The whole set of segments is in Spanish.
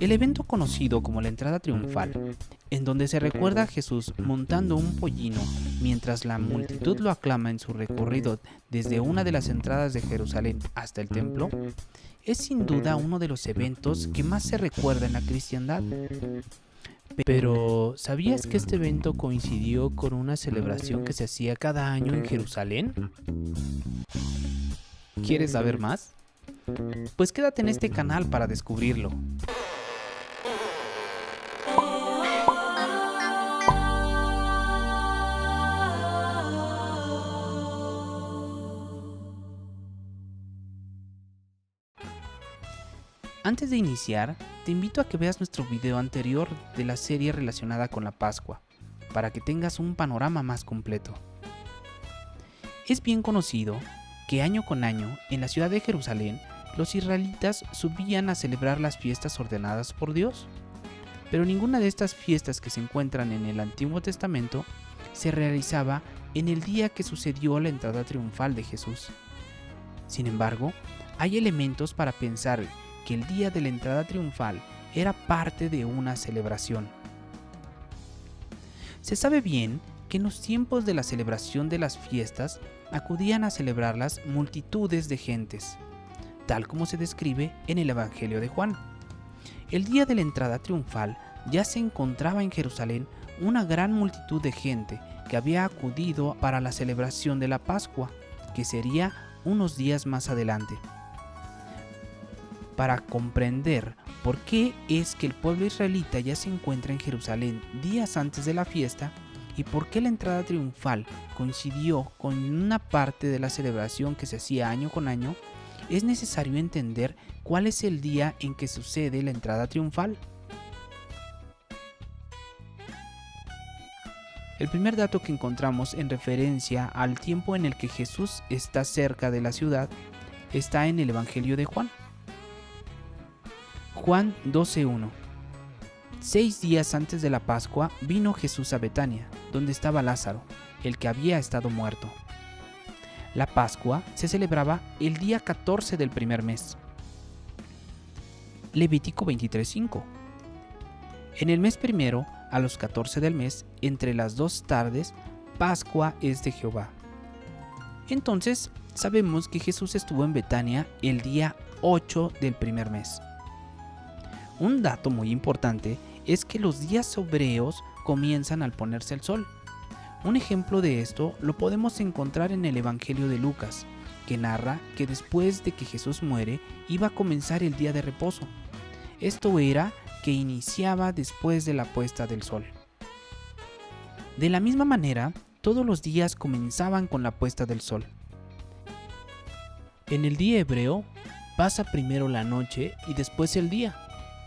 El evento conocido como la entrada triunfal, en donde se recuerda a Jesús montando un pollino mientras la multitud lo aclama en su recorrido desde una de las entradas de Jerusalén hasta el templo, es sin duda uno de los eventos que más se recuerda en la cristiandad. Pero, ¿sabías que este evento coincidió con una celebración que se hacía cada año en Jerusalén? ¿Quieres saber más? Pues quédate en este canal para descubrirlo. Antes de iniciar, te invito a que veas nuestro video anterior de la serie relacionada con la Pascua, para que tengas un panorama más completo. Es bien conocido que año con año, en la ciudad de Jerusalén, los israelitas subían a celebrar las fiestas ordenadas por Dios. Pero ninguna de estas fiestas que se encuentran en el Antiguo Testamento se realizaba en el día que sucedió la entrada triunfal de Jesús. Sin embargo, hay elementos para pensar que el día de la entrada triunfal era parte de una celebración. Se sabe bien que en los tiempos de la celebración de las fiestas acudían a celebrarlas multitudes de gentes, tal como se describe en el Evangelio de Juan. El día de la entrada triunfal ya se encontraba en Jerusalén una gran multitud de gente que había acudido para la celebración de la Pascua, que sería unos días más adelante. Para comprender por qué es que el pueblo israelita ya se encuentra en Jerusalén días antes de la fiesta y por qué la entrada triunfal coincidió con una parte de la celebración que se hacía año con año, es necesario entender cuál es el día en que sucede la entrada triunfal. El primer dato que encontramos en referencia al tiempo en el que Jesús está cerca de la ciudad está en el Evangelio de Juan. Juan 12:1. 6 días antes de la Pascua vino Jesús a Betania, donde estaba Lázaro, el que había estado muerto. La Pascua se celebraba el día 14 del primer mes. Levítico 23:5. En el mes primero, a los 14 del mes, entre las 2 tardes, Pascua es de Jehová. Entonces, sabemos que Jesús estuvo en Betania el día 8 del primer mes. Un dato muy importante es que los días hebreos comienzan al ponerse el sol. Un ejemplo de esto lo podemos encontrar en el Evangelio de Lucas, que narra que después de que Jesús muere iba a comenzar el día de reposo. Esto era que iniciaba después de la puesta del sol. De la misma manera, todos los días comenzaban con la puesta del sol. En el día hebreo pasa primero la noche y después el día.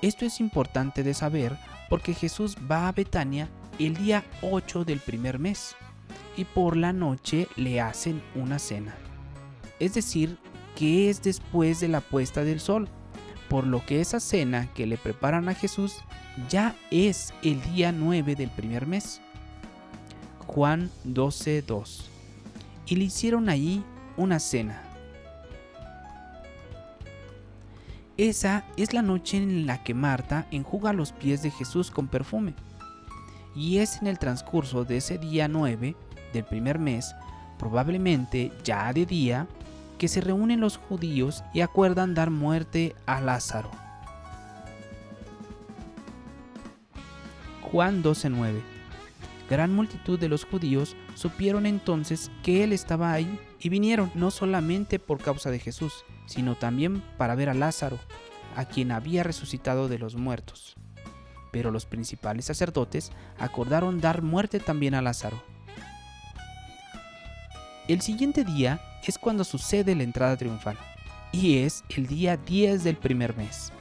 Esto es importante de saber porque Jesús va a Betania el día 8 del primer mes y por la noche le hacen una cena. Es decir, que es después de la puesta del sol, por lo que esa cena que le preparan a Jesús ya es el día 9 del primer mes. Juan 12:2. Y le hicieron allí una cena. Esa es la noche en la que Marta enjuga los pies de Jesús con perfume. Y es en el transcurso de ese día 9 del primer mes, probablemente ya de día, que se reúnen los judíos y acuerdan dar muerte a Lázaro. Juan 12:9. Gran multitud de los judíos supieron entonces que él estaba ahí y vinieron no solamente por causa de Jesús, sino también para ver a Lázaro, a quien había resucitado de los muertos. Pero los principales sacerdotes acordaron dar muerte también a Lázaro. El siguiente día es cuando sucede la entrada triunfal, y es el día 10 del primer mes.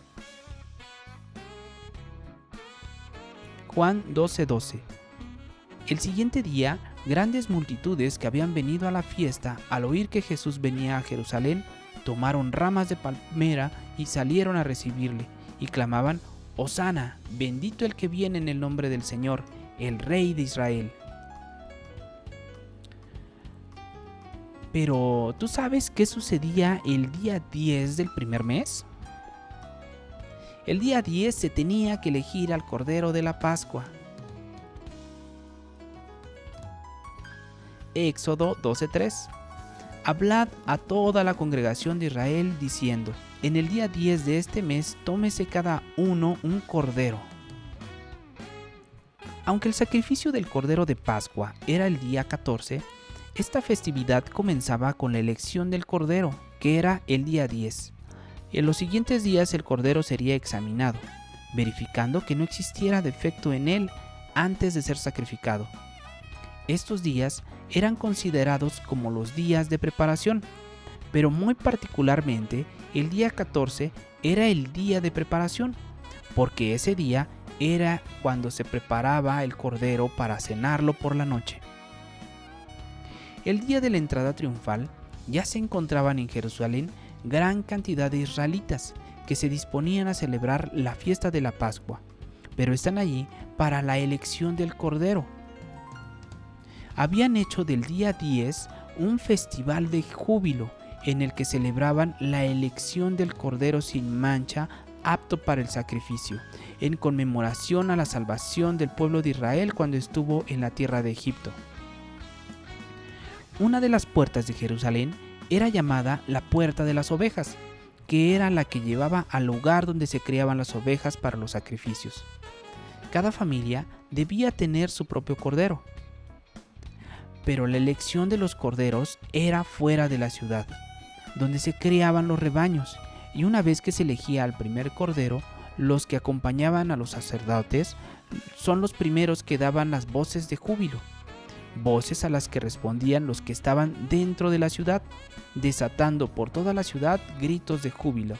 Juan 12:12. El siguiente día, grandes multitudes que habían venido a la fiesta, al oír que Jesús venía a Jerusalén, tomaron ramas de palmera y salieron a recibirle, y clamaban: Hosana, bendito el que viene en el nombre del Señor, el Rey de Israel. Pero, ¿tú sabes qué sucedía el día 10 del primer mes? El día 10 se tenía que elegir al Cordero de la Pascua. Éxodo 12:3. Hablad a toda la congregación de Israel diciendo: en el día 10 de este mes tómese cada uno un cordero. Aunque el sacrificio del Cordero de Pascua era el día 14, esta festividad comenzaba con la elección del Cordero, que era el día 10. En los siguientes días el Cordero sería examinado, verificando que no existiera defecto en él antes de ser sacrificado. Estos días eran considerados como los días de preparación, pero muy particularmente el día 14 era el día de preparación, porque ese día era cuando se preparaba el cordero para cenarlo por la noche. El día de la entrada triunfal ya se encontraban en Jerusalén gran cantidad de israelitas que se disponían a celebrar la fiesta de la Pascua, pero están allí para la elección del cordero. Habían hecho del día 10 un festival de júbilo en el que celebraban la elección del cordero sin mancha apto para el sacrificio, en conmemoración a la salvación del pueblo de Israel cuando estuvo en la tierra de Egipto. Una de las puertas de Jerusalén era llamada la Puerta de las Ovejas, que era la que llevaba al lugar donde se criaban las ovejas para los sacrificios. Cada familia debía tener su propio cordero, pero la elección de los corderos era fuera de la ciudad, donde se criaban los rebaños, y una vez que se elegía al primer cordero, los que acompañaban a los sacerdotes son los primeros que daban las voces de júbilo, voces a las que respondían los que estaban dentro de la ciudad, desatando por toda la ciudad gritos de júbilo.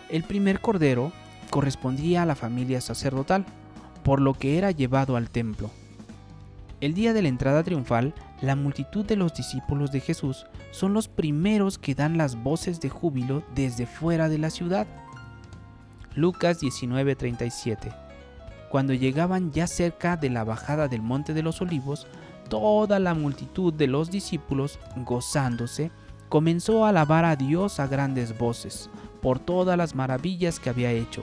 El primer cordero correspondía a la familia sacerdotal, por lo que era llevado al templo. El día de la entrada triunfal, la multitud de los discípulos de Jesús son los primeros que dan las voces de júbilo desde fuera de la ciudad. Lucas 19:37. Cuando llegaban ya cerca de la bajada del Monte de los Olivos, toda la multitud de los discípulos, gozándose, comenzó a alabar a Dios a grandes voces por todas las maravillas que había hecho,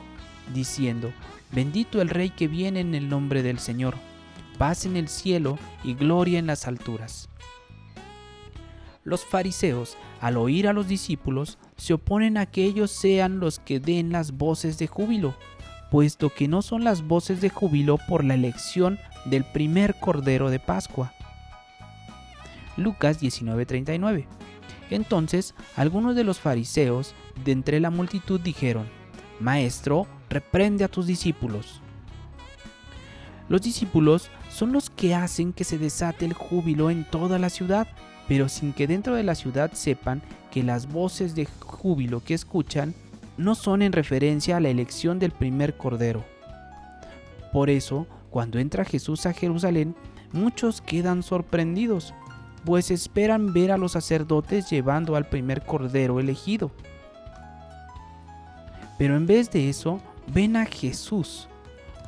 diciendo: bendito el Rey que viene en el nombre del Señor, paz en el cielo y gloria en las alturas. Los fariseos, al oír a los discípulos, se oponen a que ellos sean los que den las voces de júbilo, puesto que no son las voces de júbilo por la elección del primer cordero de Pascua. Lucas 19:39. Entonces, algunos de los fariseos de entre la multitud dijeron: Maestro, reprende a tus discípulos. Los discípulos son los que hacen que se desate el júbilo en toda la ciudad, pero sin que dentro de la ciudad sepan que las voces de júbilo que escuchan no son en referencia a la elección del primer cordero. Por eso, cuando entra Jesús a Jerusalén, muchos quedan sorprendidos, pues esperan ver a los sacerdotes llevando al primer cordero elegido. Pero en vez de eso, ven a Jesús.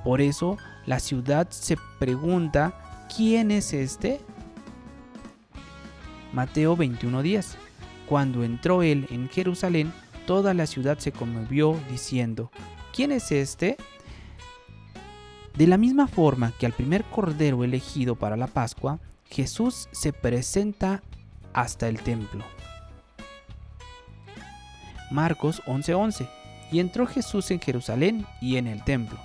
Por eso, la ciudad se pregunta: ¿quién es este? Mateo 21:10. Cuando entró él en Jerusalén, toda la ciudad se conmovió diciendo: ¿quién es este? De la misma forma que al primer cordero elegido para la Pascua, Jesús se presenta hasta el templo. Marcos 11:11. Y entró Jesús en Jerusalén y en el templo.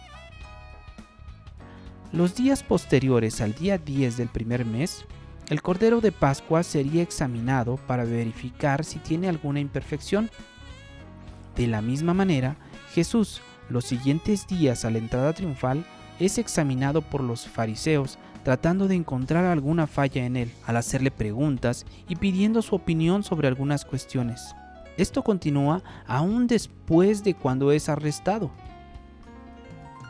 Los días posteriores al día 10 del primer mes, el cordero de Pascua sería examinado para verificar si tiene alguna imperfección. De la misma manera, Jesús, los siguientes días a la entrada triunfal, es examinado por los fariseos, tratando de encontrar alguna falla en él, al hacerle preguntas y pidiendo su opinión sobre algunas cuestiones. Esto continúa aún después de cuando es arrestado.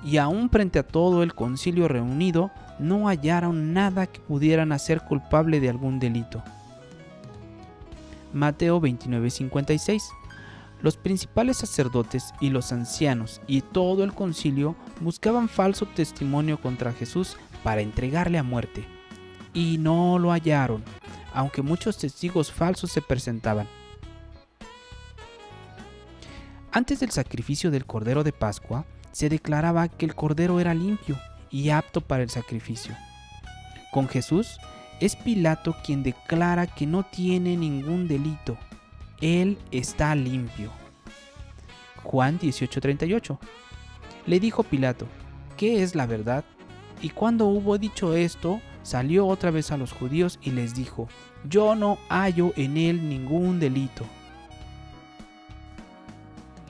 Y aún frente a todo el concilio reunido, no hallaron nada que pudieran hacer culpable de algún delito. Mateo 29:56. Los principales sacerdotes y los ancianos y todo el concilio buscaban falso testimonio contra Jesús para entregarle a muerte, y no lo hallaron, aunque muchos testigos falsos se presentaban. Antes del sacrificio del Cordero de Pascua, se declaraba que el Cordero era limpio y apto para el sacrificio. Con Jesús, es Pilato quien declara que no tiene ningún delito. Él está limpio. Juan 18:38. Le dijo Pilato: ¿qué es la verdad? Y cuando hubo dicho esto, salió otra vez a los judíos y les dijo: yo no hallo en él ningún delito.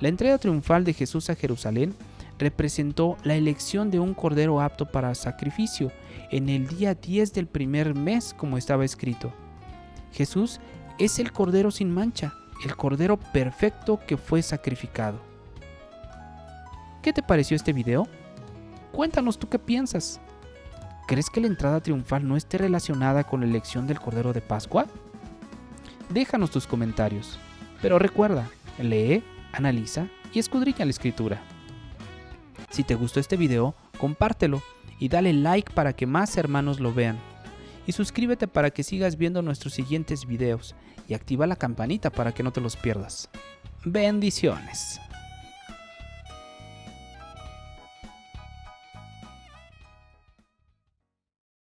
La entrega triunfal de Jesús a Jerusalén representó la elección de un cordero apto para sacrificio en el día 10 del primer mes, como estaba escrito. Jesús es el cordero sin mancha, el cordero perfecto que fue sacrificado. ¿Qué te pareció este video? Cuéntanos tú qué piensas. ¿Crees que la entrada triunfal no esté relacionada con la elección del Cordero de Pascua? Déjanos tus comentarios. Pero recuerda, lee, analiza y escudriña la escritura. Si te gustó este video, compártelo y dale like para que más hermanos lo vean. Y suscríbete para que sigas viendo nuestros siguientes videos y activa la campanita para que no te los pierdas. Bendiciones.